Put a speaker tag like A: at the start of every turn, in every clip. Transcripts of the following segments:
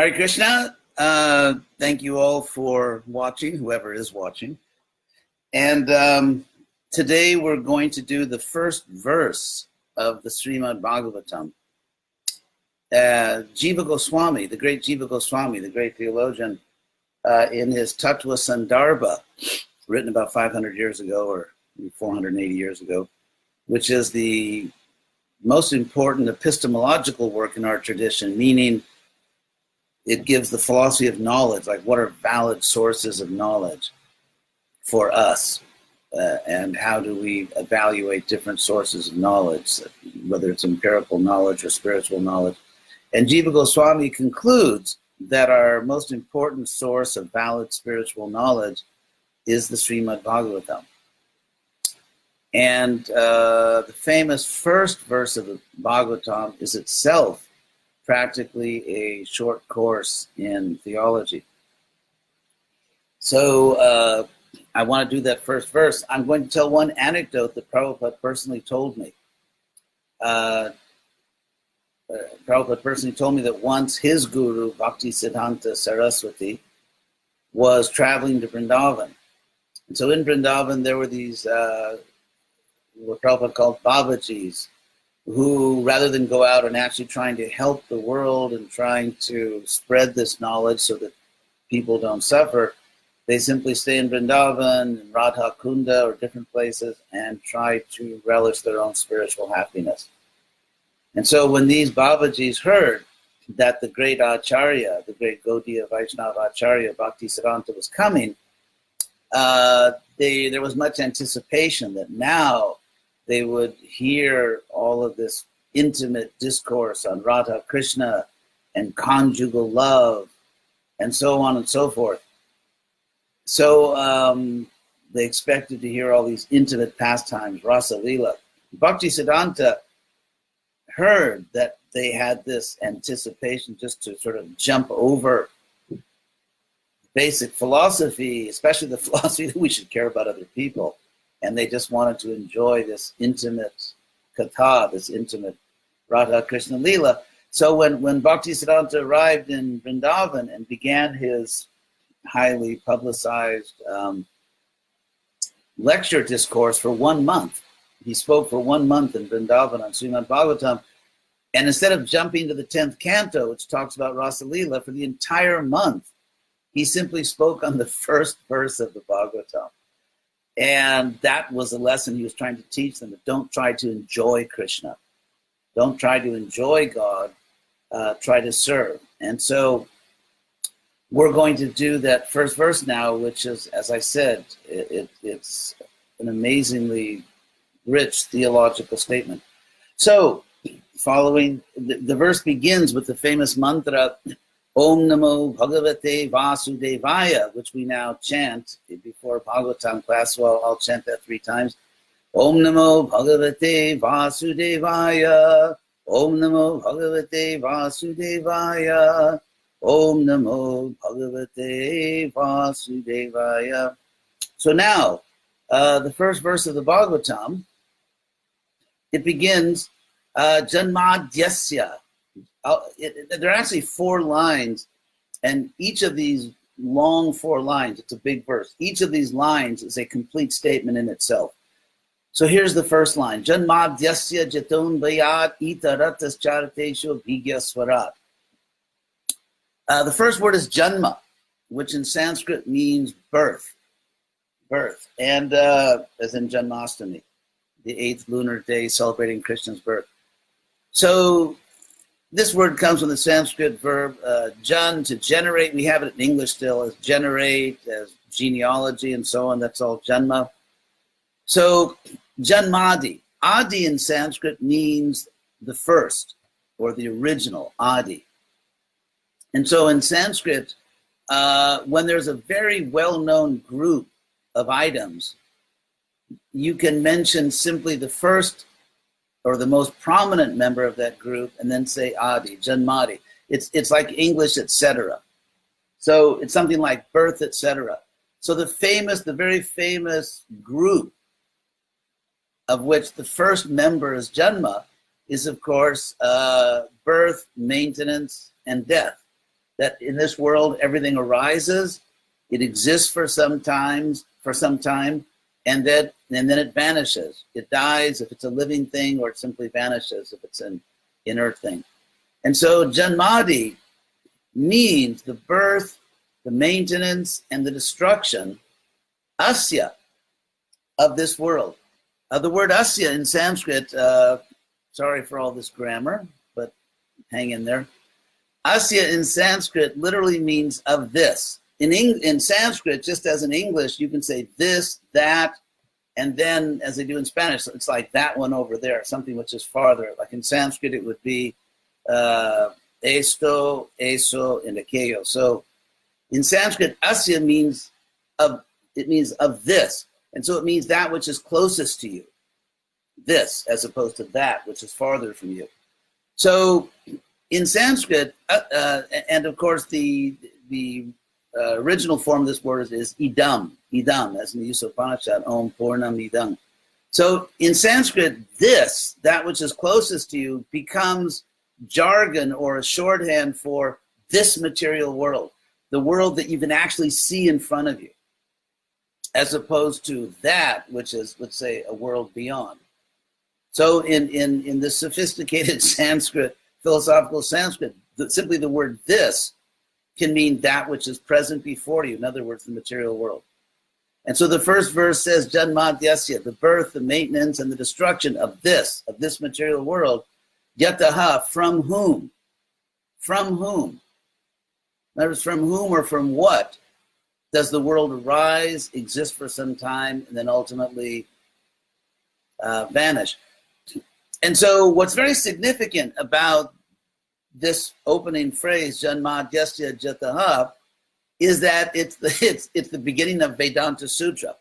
A: Hare Krishna. Thank you all for watching, whoever is watching. And today we're going to do the first verse of the Srimad Bhagavatam. Jiva Goswami, the great Jiva Goswami, the great theologian, in his Tattva Sandarbha, written about 500 years ago or 480 years ago, which is the most important epistemological work in our tradition, meaning it gives the philosophy of knowledge, like what are valid sources of knowledge for us, and how do we evaluate different sources of knowledge, whether it's empirical knowledge or spiritual knowledge. And Jiva Goswami concludes that our most important source of valid spiritual knowledge is the Srimad Bhagavatam. And the famous first verse of the Bhagavatam is itself practically a short course in theology. So I want to do that first verse. I'm going to tell one anecdote that Prabhupada personally told me. Prabhupada personally told me that once his guru, Bhaktisiddhanta Saraswati, was traveling to Vrindavan. And so in Vrindavan, there were these, what Prabhupada called Babajis, who, rather than go out and actually trying to help the world and trying to spread this knowledge so that people don't suffer, they simply stay in Vrindavan, in Radha Kunda, or different places, and try to relish their own spiritual happiness. And so when these Babajis heard that the great Acharya, the great Gaudiya Vaishnava Acharya, Bhaktisiddhanta, was coming, there was much anticipation that now they would hear all of this intimate discourse on Radha Krishna and conjugal love and so on and so forth. So they expected to hear all these intimate pastimes, Rasa Lila. Bhaktisiddhanta heard that they had this anticipation just to sort of jump over basic philosophy, especially the philosophy that we should care about other people. And they just wanted to enjoy this intimate katha, this intimate Radha Krishna Leela. So when Bhaktisiddhanta arrived in Vrindavan and began his highly publicized lecture discourse for 1 month, he spoke for 1 month in Vrindavan on Srimad Bhagavatam. And instead of jumping to the 10th canto, which talks about Rasa Leela, for the entire month, he simply spoke on the first verse of the Bhagavatam. And that was the lesson he was trying to teach them, that don't try to enjoy Krishna. Don't try to enjoy God, try to serve. And so we're going to do that first verse now, which is, as I said, it's an amazingly rich theological statement. So following, the verse begins with the famous mantra, Om Namo Bhagavate Vasudevaya, which we now chant before Bhagavatam class. So I'll chant that 3 times. Om Namo Bhagavate Vasudevaya. Om Namo Bhagavate Vasudevaya. Om Namo Bhagavate Vasudevaya. So now, the first verse of the Bhagavatam, it begins, Janmadhyasya. There are actually 4 lines, and each of these long 4 lines, it's a big verse. Each of these lines is a complete statement in itself. So here's the first line. Janmadhyasya jaton bayat itaratas charatesho bhigya swarat. The first word is janma, which in Sanskrit means birth. Birth. And as in Janmashtami, the 8th lunar day celebrating Krishna's birth. So this word comes from the Sanskrit verb jan, to generate. We have it in English still as generate, as genealogy, and so on. That's all janma. So janmadi. Adi in Sanskrit means the first or the original, adi. And so in Sanskrit, when there's a very well-known group of items, you can mention simply the first or the most prominent member of that group, and then say Adi, Janmadi. It's like English, etc. So it's something like birth, etc. So the very famous group of which the first member is Janma is, of course, birth, maintenance, and death. that in this world everything arises, it exists for some time, and then it vanishes. It dies if it's a living thing, or it simply vanishes if it's an inert thing. And so Janmadi means the birth, the maintenance, and the destruction, asya, of this world. The word asya in Sanskrit, sorry for all this grammar, but hang in there. Asya in Sanskrit literally means of this. In Sanskrit, just as in English, you can say this, that, and then as they do in Spanish, it's like that one over there, something which is farther. Like in Sanskrit, it would be esto, eso, and aquello. So in Sanskrit, asya means of this. And so it means that which is closest to you. This, as opposed to that, which is farther from you. So in Sanskrit, and of course the original form of this word is idam, as in the use of Upanishad, Om Purnam Idam. So in Sanskrit, this, that which is closest to you, becomes jargon or a shorthand for this material world, the world that you can actually see in front of you, as opposed to that which is, let's say, a world beyond. So in the sophisticated Sanskrit, philosophical Sanskrit, simply the word this can mean that which is present before you, in other words, the material world. And so the first verse says, Janmadhyasya, the birth, the maintenance, and the destruction of this material world, yataha, from whom? From whom? In other words, from whom or from what does the world arise, exist for some time, and then ultimately vanish? And so what's very significant about this opening phrase, Janmadhyasya Jataha, is that it's the beginning of Vedanta Sutra.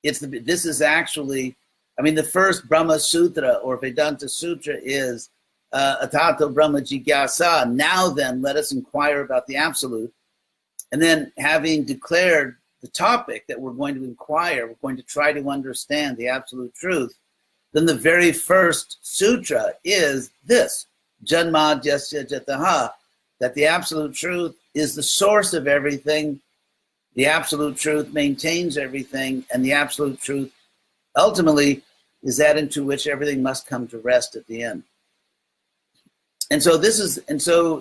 A: This is actually, the first Brahma Sutra or Vedanta Sutra is Atato Brahma Jigyasa. Now then, let us inquire about the Absolute. And then having declared the topic that we're going to inquire, we're going to try to understand the Absolute Truth, then the very first sutra is this, Janmadhyasya Jataha, that the Absolute Truth is the source of everything, the Absolute Truth maintains everything, and the Absolute Truth ultimately is that into which everything must come to rest at the end. And so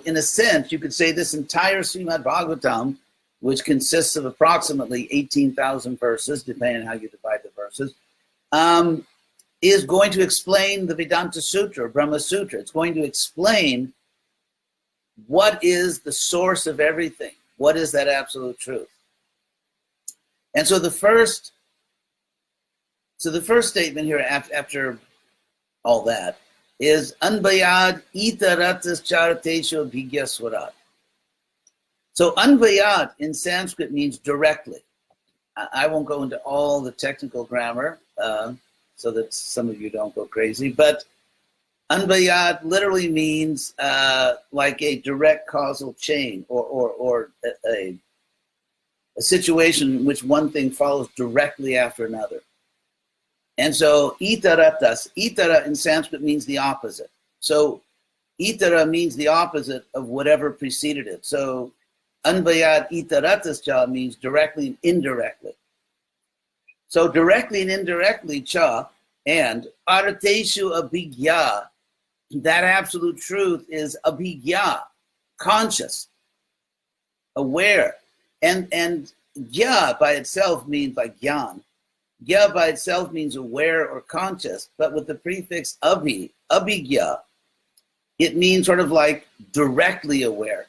A: in a sense, you could say this entire Srimad Bhagavatam, which consists of approximately 18,000 verses, depending on how you divide the verses, is going to explain the Vedanta Sutra, Brahma Sutra. It's going to explain what is the source of everything. What is that Absolute Truth? And so the first statement here after all that is Anvayad itaratas charatesho bhigyaswarat. So Anvayad in Sanskrit means directly. I won't go into all the technical grammar so that some of you don't go crazy, but Anvayad literally means like a direct causal chain or a situation in which one thing follows directly after another. And so itaratas, itara in Sanskrit means the opposite. So itara means the opposite of whatever preceded it. So Anvayad itaratas cha means directly and indirectly. So directly and indirectly cha, and arateshu abhigya, that Absolute Truth is abhigya, conscious, aware. And gya by itself means like gyan. Gya by itself means aware or conscious, but with the prefix abhigya, it means sort of like directly aware.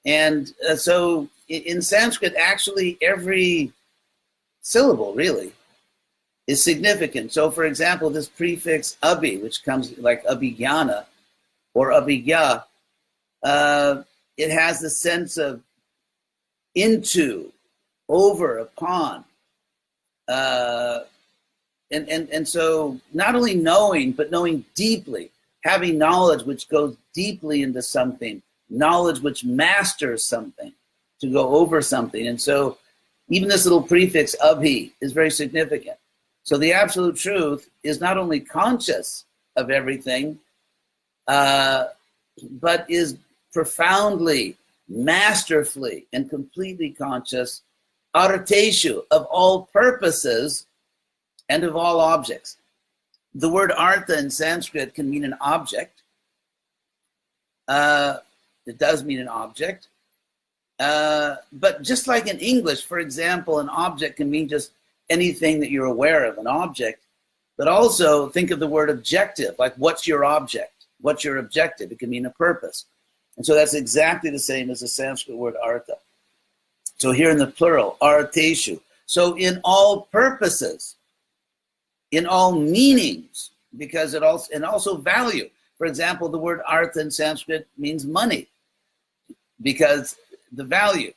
A: And so in Sanskrit, actually every syllable really is significant. So for example, this prefix abhi, which comes like abhigyana or abhigya, it has the sense of into, over, upon. And so not only knowing, but knowing deeply, having knowledge which goes deeply into something, knowledge which masters something, to go over something. And so even this little prefix abhi is very significant. So the Absolute Truth is not only conscious of everything, but is profoundly masterfully and completely conscious, arteshu, of all purposes and of all objects. The word artha in Sanskrit can mean an object. It does mean an object. But just like in English, for example, an object can mean just anything that you're aware of, an object. But also think of the word objective, like what's your object? What's your objective? It can mean a purpose. And so that's exactly the same as the Sanskrit word artha. So here in the plural, arteshu. So in all purposes, in all meanings, because it also, and also value. For example, the word artha in Sanskrit means money, because the value,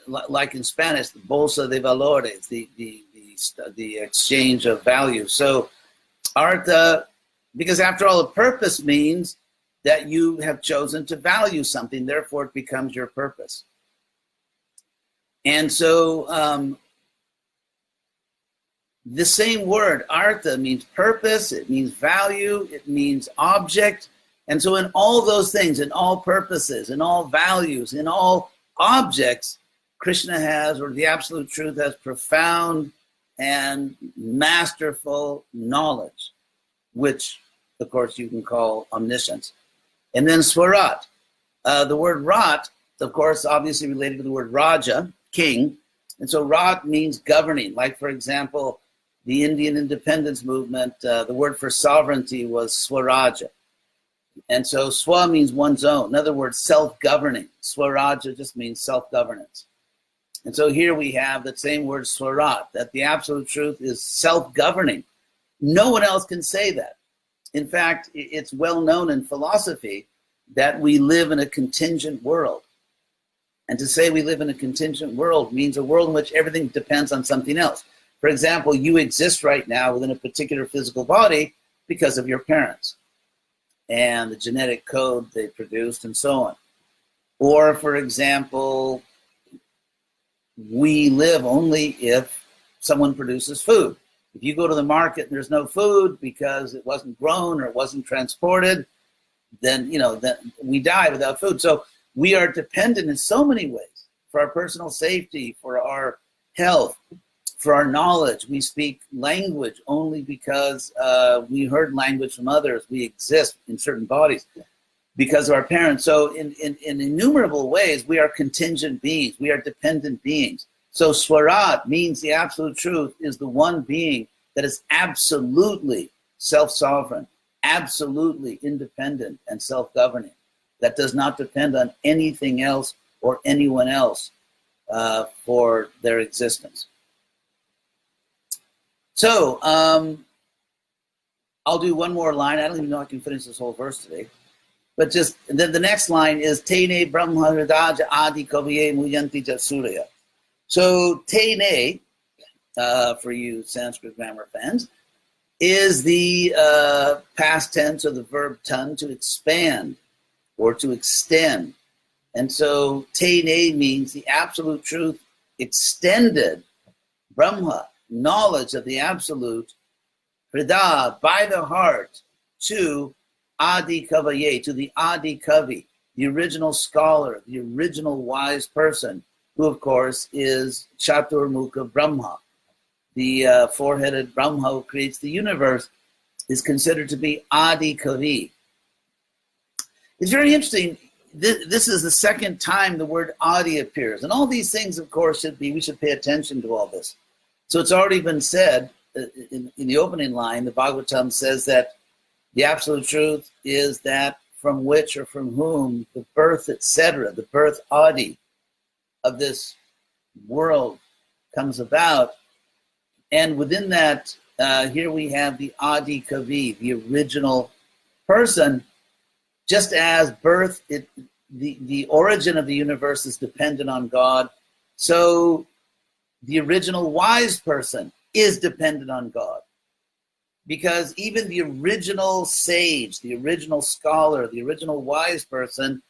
A: like in Spanish, bolsa de valores, the exchange of value. So artha, because after all, a purpose means that you have chosen to value something, therefore it becomes your purpose. And so the same word, artha, means purpose, it means value, it means object. And so in all those things, in all purposes, in all values, in all objects, Krishna has, or the Absolute Truth has, profound and masterful knowledge, which, of course, you can call omniscience. And then Swarat. The word Rat, of course, obviously related to the word Raja, king. And so Rat means governing. Like, for example, the Indian independence movement, the word for sovereignty was Swaraja. And so Swa means one's own. In other words, self-governing. Swaraja just means self-governance. And so here we have that same word Swarat, that the Absolute Truth is self-governing. No one else can say that. In fact, it's well known in philosophy that we live in a contingent world. And to say we live in a contingent world means a world in which everything depends on something else. For example, you exist right now within a particular physical body because of your parents and the genetic code they produced and so on. Or, for example, we live only if someone produces food. If you go to the market and there's no food because it wasn't grown or it wasn't transported, then, then we die without food. So we are dependent in so many ways for our personal safety, for our health, for our knowledge. We speak language only because we heard language from others. We exist in certain bodies because of our parents. So in innumerable ways, we are contingent beings. We are dependent beings. So Swarat means the Absolute Truth is the one being that is absolutely self-sovereign, absolutely independent and self-governing, that does not depend on anything else or anyone else for their existence. So I'll do one more line. I don't even know I can finish this whole verse today. But just, and then the next line is Tene Brahma Hridaja Adi Kaviye Muyanti Jasurya. So Tene, for you Sanskrit grammar fans, is the past tense or the verb ton, to expand or to extend. And so Tene means the Absolute Truth extended Brahma, knowledge of the Absolute, Hrida, by the heart, to Adi Kavaye, to the Adi Kavi, the original scholar, the original wise person, who of course is Chaturmukha Brahma. The four-headed Brahma who creates the universe is considered to be Adi Kavi. It's very interesting. This is the second time the word Adi appears. And all these things, of course, we should pay attention to all this. So it's already been said in the opening line, the Bhagavatam says that the Absolute Truth is that from which or from whom the birth, etc., the birth Adi of this world comes about. And within that, here we have the Adi Kavi, the original person. Just as birth, the origin of the universe is dependent on God, so the original wise person is dependent on God. Because even the original sage, the original scholar, the original wise person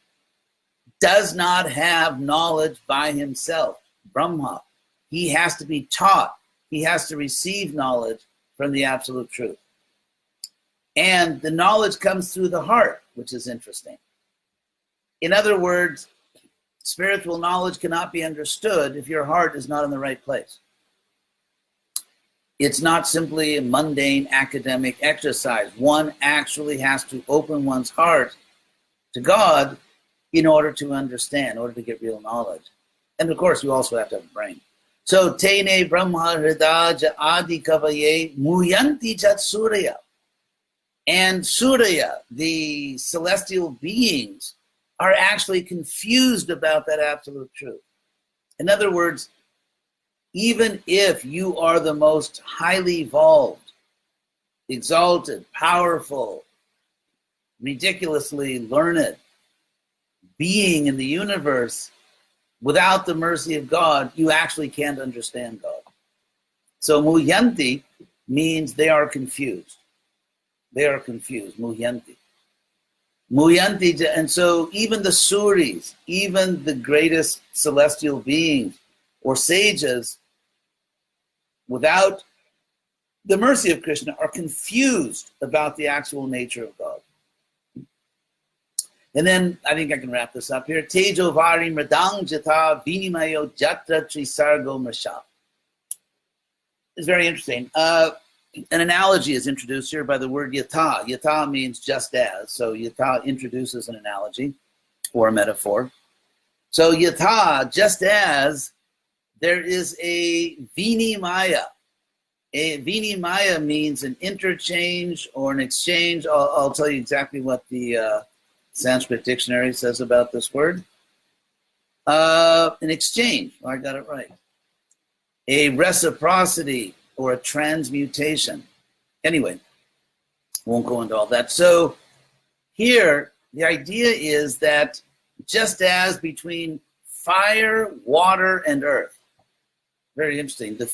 A: does not have knowledge by himself, Brahma. He has to be taught. He has to receive knowledge from the Absolute Truth. And the knowledge comes through the heart, which is interesting. In other words, spiritual knowledge cannot be understood if your heart is not in the right place. It's not simply a mundane academic exercise. One actually has to open one's heart to God in order to understand, in order to get real knowledge. And of course, you also have to have a brain. So, Tene Brahma Hridaja Adi Kavaye Muyanti Jat Surya. And Surya, the celestial beings, are actually confused about that absolute truth. In other words, even if you are the most highly evolved, exalted, powerful, ridiculously learned being in the universe, without the mercy of God, you actually can't understand God. So Muhyanti means they are confused. They are confused, Muhyanti. Muhyanti, and so even the Suris, even the greatest celestial beings or sages, without the mercy of Krishna, are confused about the actual nature of God. And then I think I can wrap this up here. Tejo vari mridang jata vinimayo jatra trisargo mrisha. It's very interesting. An analogy is introduced here by the word yata. Yata means just as. So yata introduces an analogy or a metaphor. So yata, just as there is a vinimaya. A vinimaya means an interchange or an exchange. I'll tell you exactly what the Sanskrit dictionary says about this word. An exchange. Oh, I got it right. A reciprocity or a transmutation. Anyway, won't go into all that. So here, the idea is that just as between fire, water, and earth, very interesting, these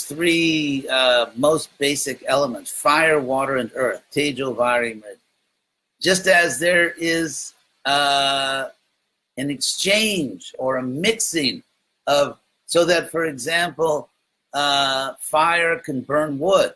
A: three most basic elements, fire, water, and earth, tejo, vari, mrid. Just as there is an exchange or a mixing of, so that, for example, fire can burn wood.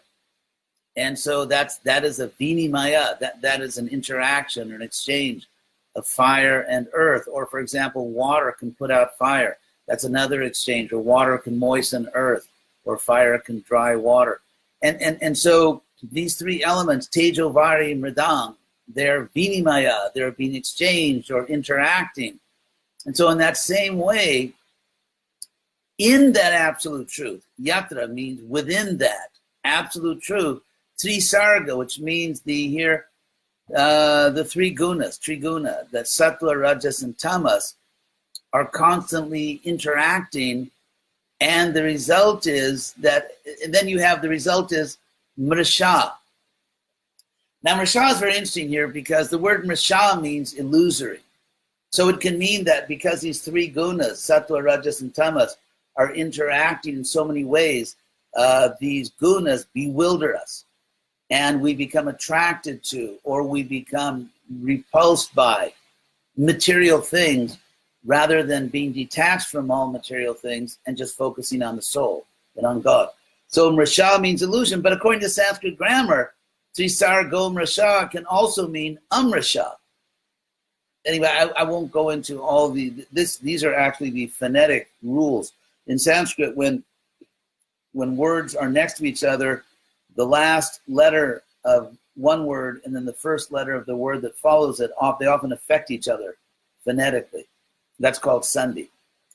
A: And so that is a vinimaya, that is an interaction or an exchange of fire and earth. Or, for example, water can put out fire. That's another exchange. Or water can moisten earth, or fire can dry water. And so these three elements, tejo, vari, mridang, they're vinimaya, they're being exchanged or interacting. And so in that same way, in that absolute truth, yatra means within that absolute truth, trisarga, which means the three gunas, triguna, that sattva, rajas, and tamas, are constantly interacting, and the result is that, and then you have the result is mrisha. Now, mrisha is very interesting here because the word mrisha means illusory. So it can mean that because these three gunas, sattva, rajas, and tamas, are interacting in so many ways, these gunas bewilder us, and we become attracted to, or we become repulsed by material things, rather than being detached from all material things and just focusing on the soul and on God. So mrisha means illusion, but according to Sanskrit grammar, trisargo mrisha can also mean amrisha. Anyway, I won't go into all these are actually the phonetic rules. In Sanskrit, when words are next to each other, the last letter of one word and then the first letter of the word that follows it, they often affect each other phonetically. That's called sandhi.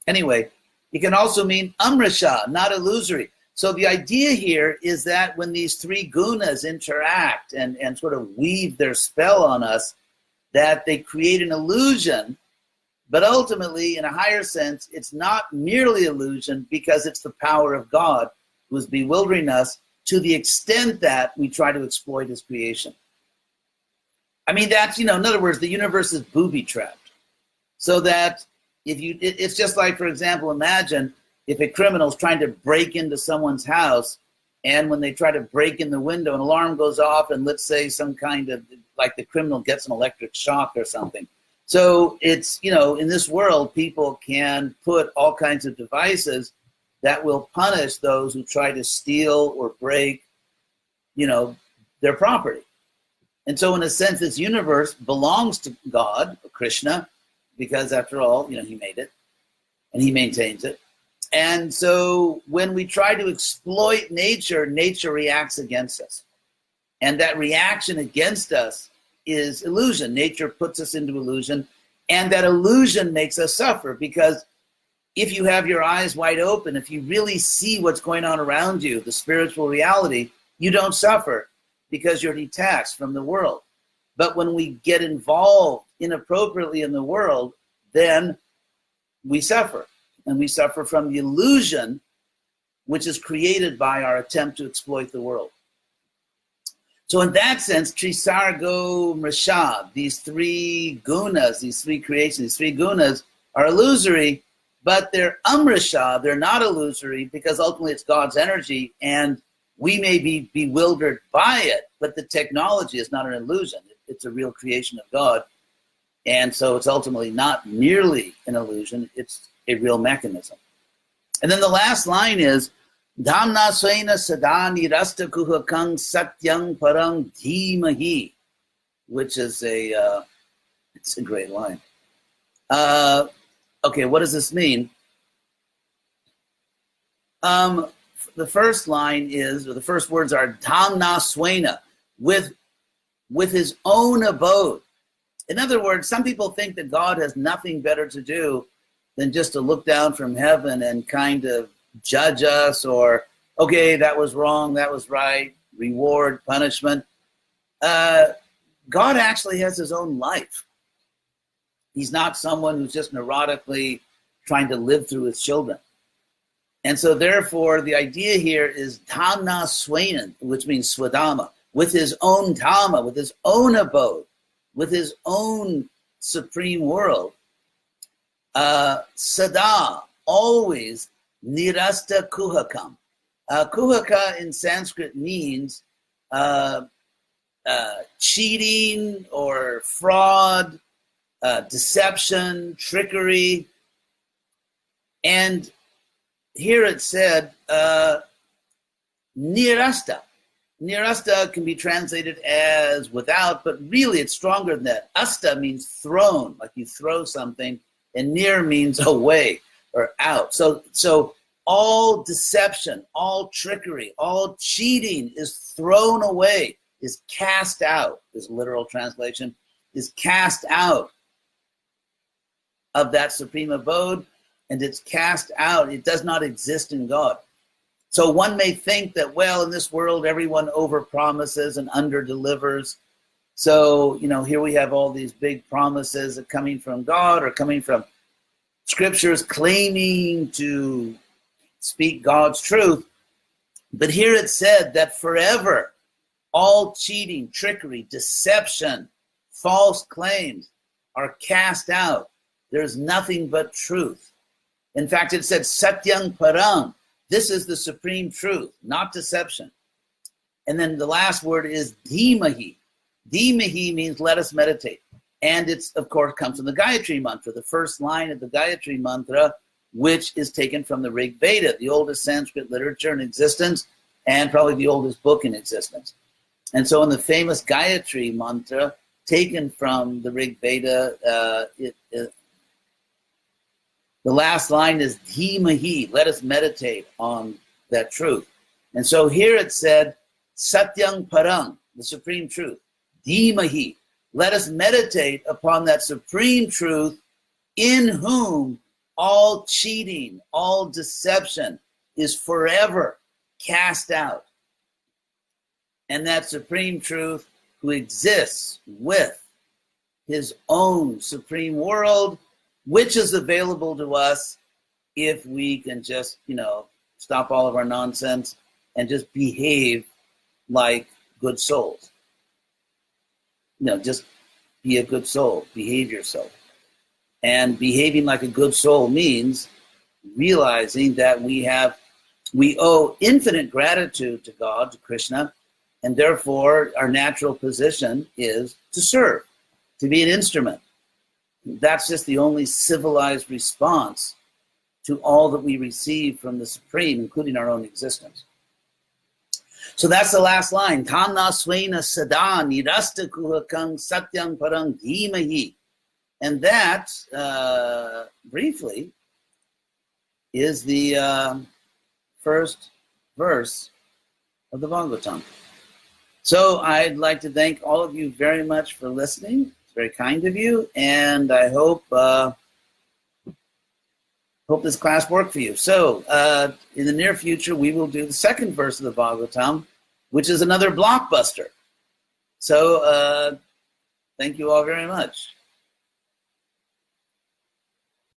A: Anyway, it can also mean amrisha, not illusory. So the idea here is that when these three gunas interact and sort of weave their spell on us, that they create an illusion, but ultimately, in a higher sense, it's not merely illusion because it's the power of God who is bewildering us to the extent that we try to exploit his creation. I mean, that's, in other words, the universe is booby-trapped. So that it's just like, for example, imagine if a criminal is trying to break into someone's house, and when they try to break in the window, an alarm goes off, and let's say some kind of, like the criminal gets an electric shock or something. So it's, in this world, people can put all kinds of devices that will punish those who try to steal or break, their property. And so in a sense, this universe belongs to God, Krishna, because after all, he made it and he maintains it. And so when we try to exploit nature, nature reacts against us. And that reaction against us is illusion. Nature puts us into illusion, and that illusion makes us suffer, because if you have your eyes wide open, if you really see what's going on around you, the spiritual reality, you don't suffer because you're detached from the world. But when we get involved inappropriately in the world, then we suffer. And we suffer from the illusion which is created by our attempt to exploit the world. So in that sense, Trisargo Mrishad, these three gunas, these three creations, these three gunas are illusory, but they're amrishad, they're not illusory, because ultimately it's God's energy, and we may be bewildered by it, but the technology is not an illusion. It's a real creation of God. And so it's ultimately not merely an illusion, it's a real mechanism. And then the last line is, Dhamna Swaina Sadani Rasta Kuhakang Satyang Parang Dhimahi, which is it's a great line. Okay, what does this mean? The first line is, or the first words are Dhamna Swaina, with his own abode. In other words, some people think that God has nothing better to do than just to look down from heaven and kind of judge us, or, okay, that was wrong, that was right, reward, punishment. God actually has his own life. He's not someone who's just neurotically trying to live through his children. And so therefore, the idea here is Dhamna Swanan, which means Swadama, with his own Dhamma, with his own abode, with his own supreme world. Sada, always, Nirasta Kuhakam. Kuhaka in Sanskrit means cheating or fraud, deception, trickery. And here it said, Nirasta. Nirasta can be translated as without, but really it's stronger than that. Asta means thrown, like you throw something, and nir means away or out. So all deception, all trickery, all cheating is thrown away, is cast out, is literal translation, is cast out of that supreme abode, and it's cast out. It does not exist in God. So one may think that, well, in this world, everyone overpromises and underdelivers. So, here we have all these big promises coming from God or coming from scriptures claiming to speak God's truth. But here it said that forever, all cheating, trickery, deception, false claims are cast out. There's nothing but truth. In fact, it said Satyang Parang. This is the supreme truth, not deception. And then the last word is Dhimahi. Dhimahi means let us meditate. And it's, of course, comes from the Gayatri Mantra, the first line of the Gayatri Mantra, which is taken from the Rig Veda, the oldest Sanskrit literature in existence, and probably the oldest book in existence. And so in the famous Gayatri Mantra, taken from the Rig Veda, the last line is Dhimahi, let us meditate on that truth. And so here it said, Satyang Parang, the supreme truth. Dhimahi, let us meditate upon that supreme truth in whom all cheating, all deception is forever cast out. And that supreme truth who exists with his own supreme world, which is available to us if we can just, stop all of our nonsense and just behave like good souls. Just be a good soul, behave yourself. And behaving like a good soul means realizing that we owe infinite gratitude to God, to Krishna, and therefore our natural position is to serve, to be an instrument. That's just the only civilized response to all that we receive from the Supreme, including our own existence. So that's the last line. Dhamna Swaina Sada Nirasta Kuhakang Satyang Parang Dhimahi. And that, briefly, is the first verse of the Bhagavatam. So I'd like to thank all of you very much for listening. It's very kind of you, and I hope this class worked for you. So in the near future, we will do the second verse of the Bhagavatam, which is another blockbuster. So thank you all very much.